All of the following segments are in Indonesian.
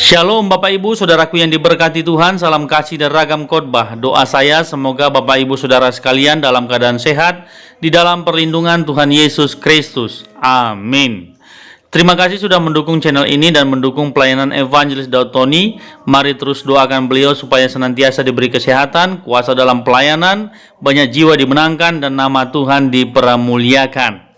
Shalom Bapak Ibu Saudaraku yang diberkati Tuhan, salam kasih dan ragam khotbah. Doa saya semoga Bapak Ibu Saudara sekalian dalam keadaan sehat di dalam perlindungan Tuhan Yesus Kristus. Amin. Terima kasih sudah mendukung channel ini dan mendukung pelayanan Evangelis Daud Tony. Mari terus doakan beliau supaya senantiasa diberi kesehatan, kuasa dalam pelayanan, banyak jiwa dimenangkan dan nama Tuhan dipermuliakan.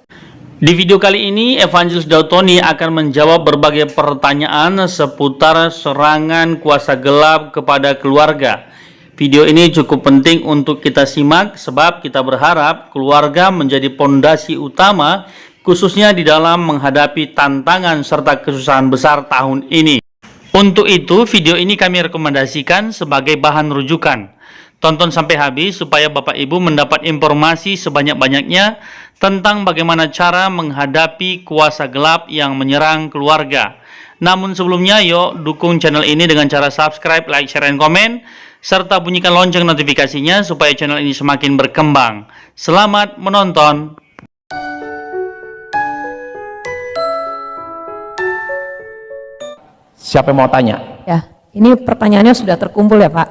Di video kali ini, Evangelis Daud Tony akan menjawab berbagai pertanyaan seputar serangan kuasa gelap kepada keluarga. Video ini cukup penting untuk kita simak sebab kita berharap keluarga menjadi pondasi utama khususnya di dalam menghadapi tantangan serta kesusahan besar tahun ini. Untuk itu, video ini kami rekomendasikan sebagai bahan rujukan. Tonton sampai habis supaya Bapak Ibu mendapat informasi sebanyak-banyaknya tentang bagaimana cara menghadapi kuasa gelap yang menyerang keluarga. Namun sebelumnya, yuk dukung channel ini dengan cara subscribe, like, share, dan komen, serta bunyikan lonceng notifikasinya supaya channel ini semakin berkembang. Selamat menonton! Siapa yang mau tanya? Ya, ini pertanyaannya sudah terkumpul ya Pak?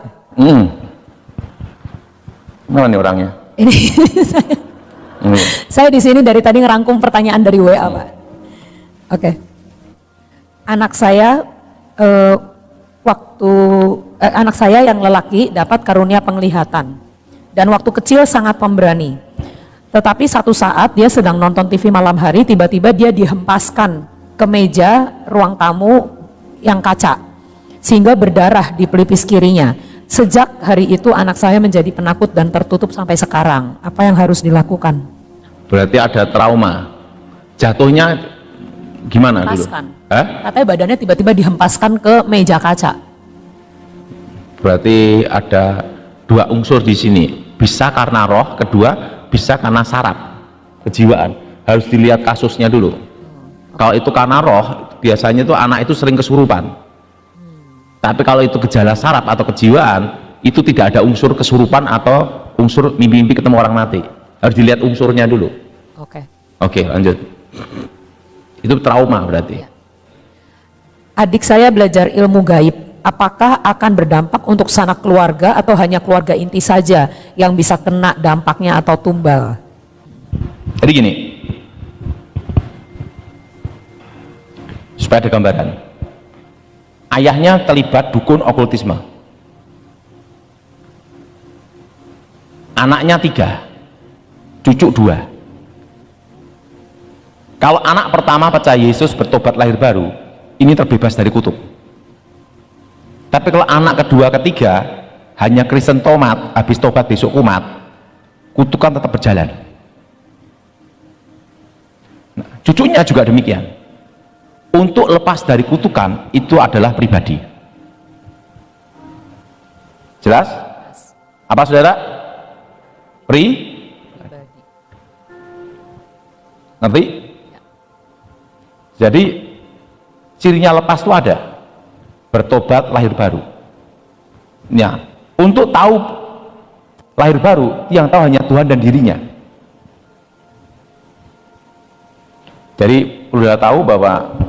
Mana nih orangnya? Ini saya di sini dari tadi ngerangkum pertanyaan dari WA Pak. Oke. Anak saya anak saya yang lelaki dapat karunia penglihatan dan waktu kecil sangat pemberani. Tetapi satu saat dia sedang nonton TV malam hari, tiba-tiba dia dihempaskan ke meja ruang tamu yang kaca sehingga berdarah di pelipis kirinya. Sejak hari itu anak saya menjadi penakut dan tertutup sampai sekarang. Apa yang harus dilakukan? Berarti ada trauma. Jatuhnya gimana dulu? Katanya badannya tiba-tiba dihempaskan ke meja kaca. Berarti ada dua unsur di sini. Bisa karena roh, kedua bisa karena saraf kejiwaan. Harus dilihat kasusnya dulu. Kalau itu karena roh, biasanya itu anak itu sering kesurupan. Tapi kalau itu gejala saraf atau kejiwaan, itu tidak ada unsur kesurupan atau unsur mimpi-mimpi ketemu orang mati. Harus dilihat unsurnya dulu. Oke, lanjut. Itu trauma berarti. Adik saya belajar ilmu gaib. Apakah akan berdampak untuk sanak keluarga atau hanya keluarga inti saja yang bisa kena dampaknya atau tumbal? Jadi gini, supaya ada gambaran. Ayahnya terlibat dukun okultisme, anaknya 3, cucu 2. Kalau anak pertama percaya Yesus, bertobat lahir baru, ini terbebas dari kutub. Tapi kalau anak kedua, ketiga hanya Kristen tomat, habis tobat besok kumat, kutukan tetap berjalan. Nah, cucunya juga demikian. Untuk lepas dari kutukan itu adalah pribadi. Jelas? Apa saudara? Ngerti? Jadi cirinya lepas itu ada, bertobat lahir baru. Ya, untuk tahu lahir baru yang tahu hanya Tuhan dan dirinya. Jadi perlu tahu bahwa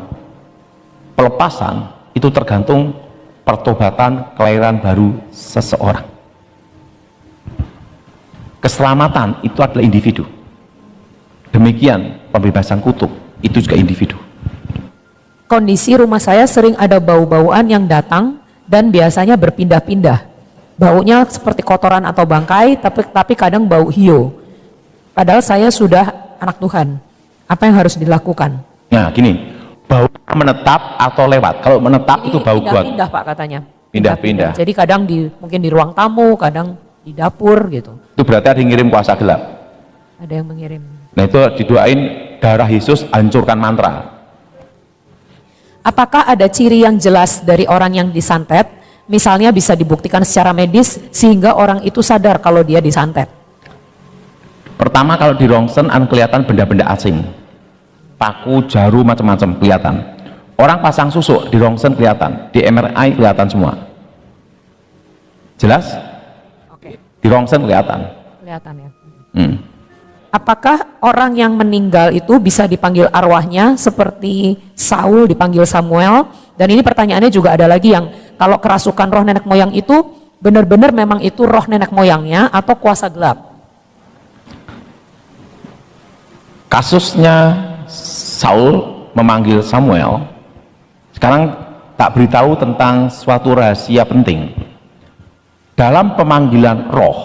pelepasan itu tergantung pertobatan kelahiran baru seseorang. Keselamatan itu adalah individu. Demikian pembebasan kutub itu juga individu. Kondisi rumah saya sering ada bau-bauan yang datang dan biasanya berpindah-pindah. Baunya seperti kotoran atau bangkai, tapi kadang bau hio. Padahal saya sudah anak Tuhan. Apa yang harus dilakukan? Nah, gini. Bau menetap atau lewat? Kalau menetap itu bau kuat. Pindah-pindah Pak katanya. Pindah-pindah. Jadi kadang mungkin di ruang tamu, kadang di dapur gitu. Itu berarti ada yang ngirim kuasa gelap. Ada yang mengirim. Nah itu didoain darah Yesus hancurkan mantra. Apakah ada ciri yang jelas dari orang yang disantet? Misalnya bisa dibuktikan secara medis sehingga orang itu sadar kalau dia disantet. Pertama kalau di rongsen kelihatan benda-benda asing. Paku, jarum, macam-macam kelihatan. Orang pasang susuk di rongsen kelihatan, di MRI kelihatan semua. Jelas? Oke. Di rongsen kelihatan. Kelihatan ya. Apakah orang yang meninggal itu bisa dipanggil arwahnya seperti Saul dipanggil Samuel Dan ini pertanyaannya juga ada lagi yang kalau kerasukan roh nenek moyang itu benar-benar memang itu roh nenek moyangnya atau kuasa gelap? Kasusnya Saul memanggil Samuel, sekarang tak beritahu tentang suatu rahasia penting. Dalam pemanggilan roh,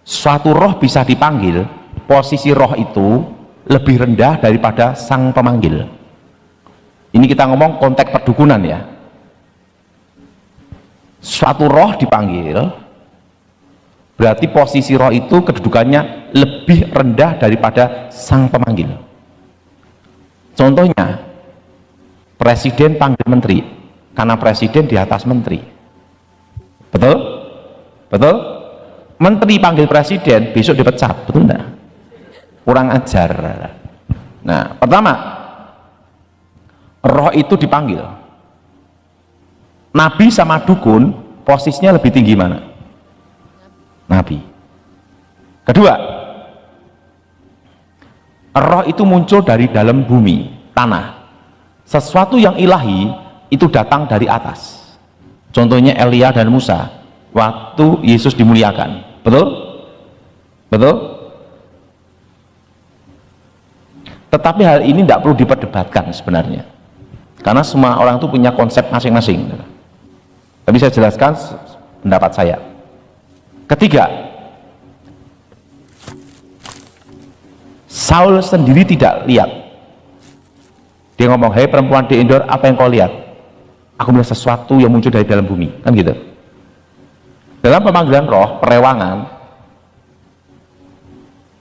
suatu roh bisa dipanggil, posisi roh itu lebih rendah daripada sang pemanggil. Ini kita ngomong konteks perdukunan ya. Suatu roh dipanggil, berarti posisi roh itu kedudukannya lebih rendah daripada sang pemanggil. Contohnya, presiden panggil menteri, karena presiden di atas menteri. Betul? Betul? Menteri panggil presiden, besok dipecat, betul enggak? Kurang ajar. Nah, pertama, roh itu dipanggil. Nabi sama dukun posisinya lebih tinggi mana? Nabi. Kedua, roh itu muncul dari dalam bumi, tanah. Sesuatu yang ilahi itu datang dari atas. Contohnya Elia dan Musa waktu Yesus dimuliakan. Betul? Betul? Tetapi hal ini tidak perlu diperdebatkan sebenarnya, karena semua orang itu punya konsep masing-masing. Tapi saya jelaskan pendapat saya. Ketiga, Saul sendiri tidak lihat. Dia ngomong, hei perempuan di Endor, apa yang kau lihat? Aku melihat sesuatu yang muncul dari dalam bumi, kan gitu. Dalam pemanggilan roh, perewangan,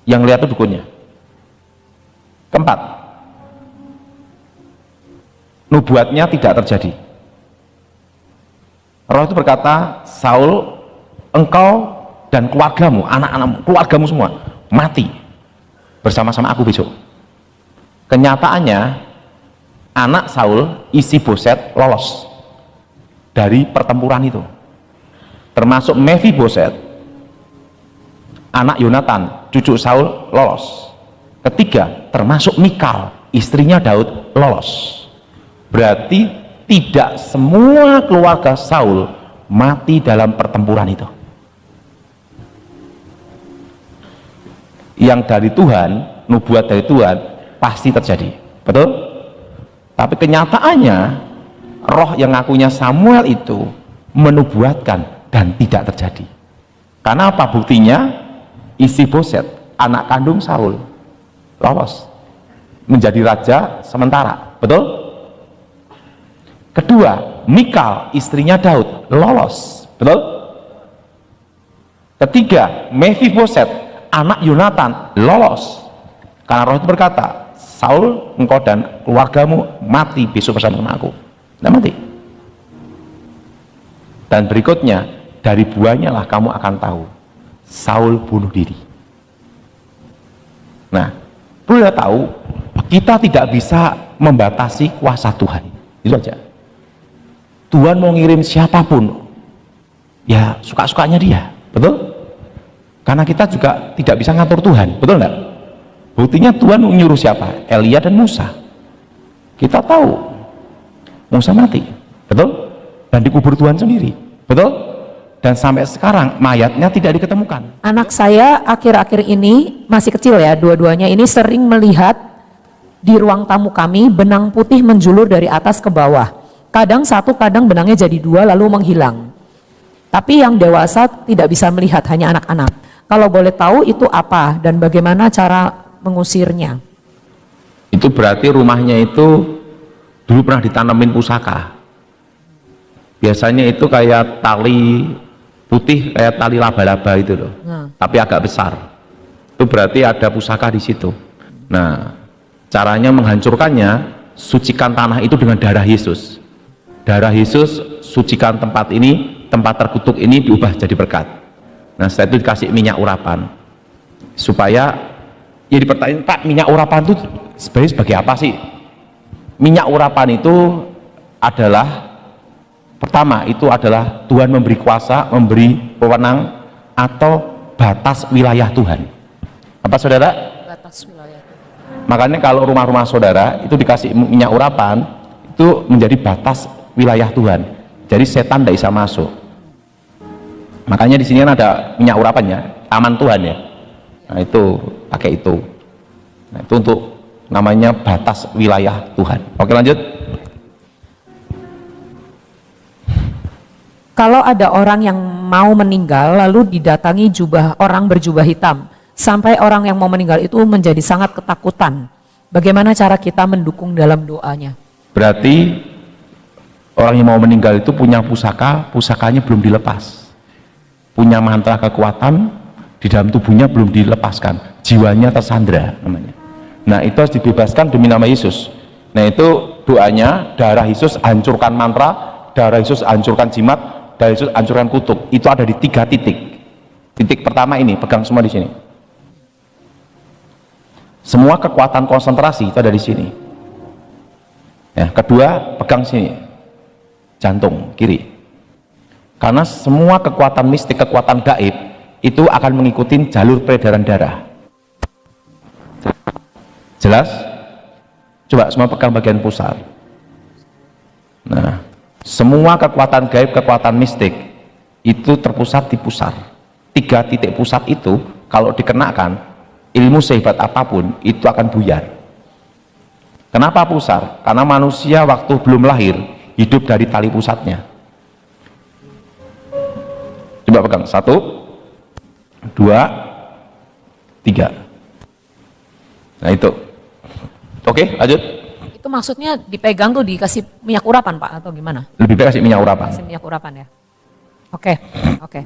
yang lihat itu dukunnya. Keempat, nubuatnya tidak terjadi. Roh itu berkata, Saul, engkau dan keluargamu, anak-anakmu, keluargamu semua mati bersama-sama aku besok. Kenyataannya anak Saul, Isi-Boset, lolos dari pertempuran itu, termasuk Mefiboset, anak Yonatan, cucu Saul, lolos. Ketiga, termasuk Mikal, istrinya Daud, lolos. Berarti tidak semua keluarga Saul mati dalam pertempuran itu. Yang dari Tuhan, nubuat dari Tuhan pasti terjadi, betul? Tapi kenyataannya roh yang ngakunya Samuel itu menubuatkan dan tidak terjadi. Karena apa buktinya? Isi-Boset, anak kandung Saul, lolos menjadi raja sementara, betul? Kedua, Mikal, istrinya Daud, lolos, betul? Ketiga, Mefiboset, anak Yonatan, lolos. Karena roh itu berkata, Saul, engkau dan keluargamu mati besok bersama aku. Tidak mati. Dan berikutnya, dari buahnya lah kamu akan tahu, Saul bunuh diri. Nah, perlu tahu, kita tidak bisa membatasi kuasa Tuhan. Itu aja. Tuhan mau ngirim siapapun, ya suka-sukanya dia, betul? Karena kita juga tidak bisa ngatur Tuhan, betul enggak? Buktinya Tuhan menyuruh siapa? Elia dan Musa. Kita tahu Musa mati, betul? Dan dikubur Tuhan sendiri, betul? Dan sampai sekarang mayatnya tidak diketemukan. Anak saya akhir-akhir ini masih kecil ya, dua-duanya ini sering melihat di ruang tamu kami benang putih menjulur dari atas ke bawah. Kadang satu, kadang benangnya jadi dua lalu menghilang. Tapi yang dewasa tidak bisa melihat, hanya anak-anak. Kalau boleh tahu itu apa dan bagaimana cara mengusirnya? Itu berarti rumahnya itu dulu pernah ditanamin pusaka. Biasanya itu kayak tali putih, kayak tali laba-laba itu loh, tapi agak besar. Itu berarti ada pusaka di situ. Nah, caranya menghancurkannya, sucikan tanah itu dengan darah Yesus. Darah Yesus sucikan tempat ini, tempat terkutuk ini diubah jadi berkat. Nah, setelah itu dikasih minyak urapan supaya ya dipertanyakan, Pak, minyak urapan itu sebenarnya sebagai apa sih? Minyak urapan itu adalah, pertama itu adalah Tuhan memberi kuasa, memberi wewenang atau batas wilayah Tuhan. Apa saudara? Batas wilayah. Makanya kalau rumah-rumah saudara itu dikasih minyak urapan, itu menjadi batas wilayah Tuhan. Jadi setan tidak bisa masuk. Makanya di sini kan ada minyak urapannya, taman Tuhan ya. Nah itu pakai itu. Nah itu untuk namanya batas wilayah Tuhan. Oke lanjut. Kalau ada orang yang mau meninggal lalu didatangi orang berjubah hitam, sampai orang yang mau meninggal itu menjadi sangat ketakutan. Bagaimana cara kita mendukung dalam doanya? Berarti orang yang mau meninggal itu punya pusaka, pusakanya belum dilepas. Punya mantra kekuatan di dalam tubuhnya belum dilepaskan. Jiwanya tersandra namanya. Nah itu harus dibebaskan demi nama Yesus. Nah itu doanya, darah Yesus hancurkan mantra, darah Yesus hancurkan jimat, darah Yesus hancurkan kutuk. Itu ada di 3 titik. Titik pertama ini, pegang semua di sini. Semua kekuatan konsentrasi itu ada di sini. Ya, kedua, pegang sini. Jantung kiri. Karena semua kekuatan mistik, kekuatan gaib itu akan mengikuti jalur peredaran darah. Jelas? Coba semua pegang bagian pusar. Nah, semua kekuatan gaib, kekuatan mistik itu terpusat di pusar. 3 titik pusat itu kalau dikenakan, ilmu sehebat apapun itu akan buyar. Kenapa pusar? Karena manusia waktu belum lahir hidup dari tali pusatnya. Coba pegang 1, 2, 3. Nah itu. Oke, lanjut. Itu maksudnya dipegang tuh dikasih minyak urapan Pak atau gimana? Lebih baik kasih minyak urapan. Kasih minyak urapan ya. Oke. Oke.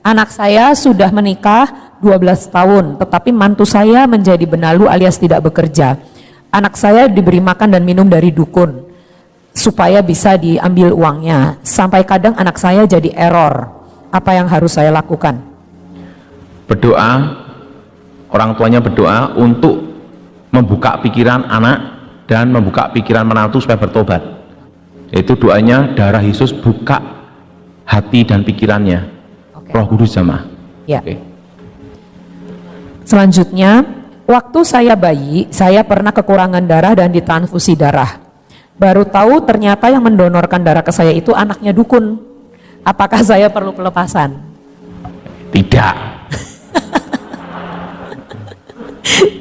Anak saya sudah menikah 12 tahun, tetapi mantu saya menjadi benalu alias tidak bekerja. Anak saya diberi makan dan minum dari dukun supaya bisa diambil uangnya. Sampai kadang anak saya jadi error. Apa yang harus saya lakukan? Berdoa, orang tuanya berdoa untuk membuka pikiran anak dan membuka pikiran menantu supaya bertobat. Yaitu doanya darah Yesus buka hati dan pikirannya. Roh Kudus jamah. Ya. Oke. Selanjutnya, waktu saya bayi, saya pernah kekurangan darah dan ditransfusi darah. Baru tahu ternyata yang mendonorkan darah ke saya itu anaknya dukun. Apakah saya perlu pelepasan? Tidak.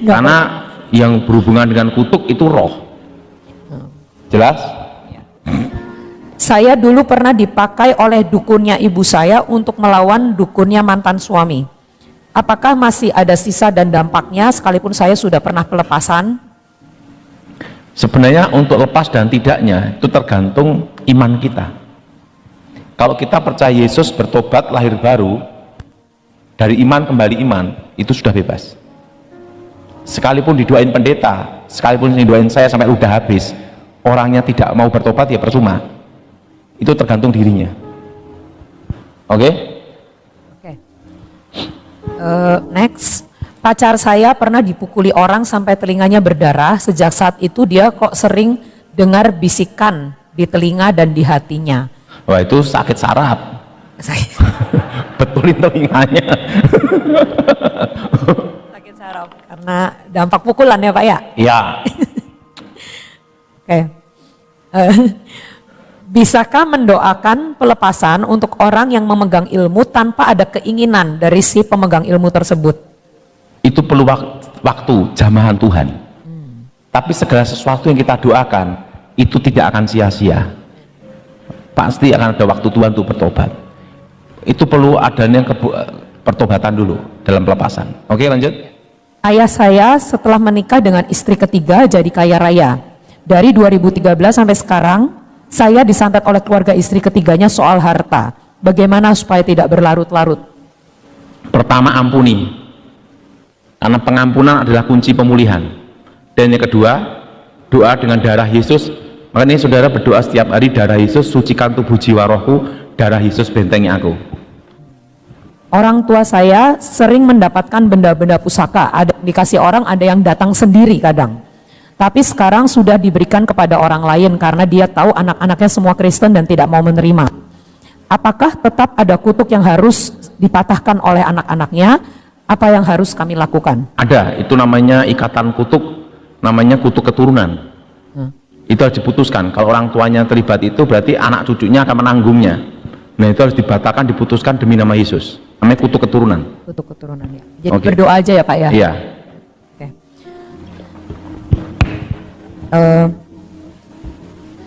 Karena yang berhubungan dengan kutuk itu roh. Jelas? Saya dulu pernah dipakai oleh dukunnya ibu saya untuk melawan dukunnya mantan suami. Apakah masih ada sisa dan dampaknya sekalipun saya sudah pernah pelepasan? Sebenarnya untuk lepas dan tidaknya itu tergantung iman kita. Kalau kita percaya Yesus bertobat lahir baru, dari iman kembali iman, itu sudah bebas. Sekalipun didoain pendeta, sekalipun didoain saya sampai udah habis, orangnya tidak mau bertobat ya percuma. Itu tergantung dirinya. Oke? Oke. Next, pacar saya pernah dipukuli orang sampai telinganya berdarah. Sejak saat itu dia kok sering dengar bisikan di telinga dan di hatinya. Wah itu sakit saraf. Betulin telinganya. Sakit saraf karena dampak pukulan ya Pak ya? Iya. Oke. Bisakah mendoakan pelepasan untuk orang yang memegang ilmu tanpa ada keinginan dari si pemegang ilmu tersebut? Itu perlu waktu, jamahan Tuhan. Tapi segala sesuatu yang kita doakan itu tidak akan sia-sia. Pasti akan ada waktu Tuhan untuk bertobat. Itu perlu adanya pertobatan dulu dalam pelepasan. Oke lanjut. Ayah saya setelah menikah dengan istri ketiga jadi kaya raya. Dari 2013 sampai sekarang saya disantet oleh keluarga istri ketiganya soal harta. Bagaimana supaya tidak berlarut-larut? Pertama ampuni. Karena pengampunan adalah kunci pemulihan. Dan yang kedua, doa dengan darah Yesus. Makanya saudara berdoa setiap hari, darah Yesus sucikan tubuh jiwa rohku, darah Yesus bentengi aku. Orang tua saya sering mendapatkan benda-benda pusaka. Ada dikasih orang, ada yang datang sendiri kadang. Tapi sekarang sudah diberikan kepada orang lain karena dia tahu anak-anaknya semua Kristen dan tidak mau menerima. Apakah tetap ada kutuk yang harus dipatahkan oleh anak-anaknya? Apa yang harus kami lakukan? Ada, itu namanya ikatan kutuk, namanya kutuk keturunan. Itu harus diputuskan. Kalau orang tuanya terlibat itu berarti anak cucunya akan menanggungnya. Nah itu harus dibatalkan, diputuskan demi nama Yesus. Namanya kutuk keturunan. Kutuk keturunan ya. Jadi Oke. berdoa aja ya Pak ya. Iya. Oke.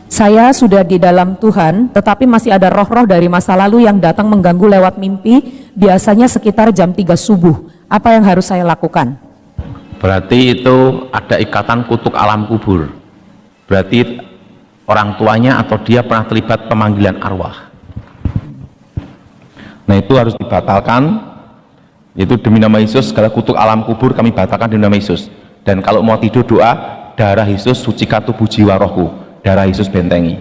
Saya sudah di dalam Tuhan, tetapi masih ada roh-roh dari masa lalu yang datang mengganggu lewat mimpi, biasanya sekitar jam 3 subuh. Apa yang harus saya lakukan? Berarti itu ada ikatan kutuk alam kubur. Berarti orang tuanya atau dia pernah terlibat pemanggilan arwah. Nah itu harus dibatalkan. Itu demi nama Yesus, segala kutuk alam kubur kami batalkan demi nama Yesus. Dan kalau mau tidur doa, darah Yesus sucikan tubuh jiwa rohku, darah Yesus bentengi.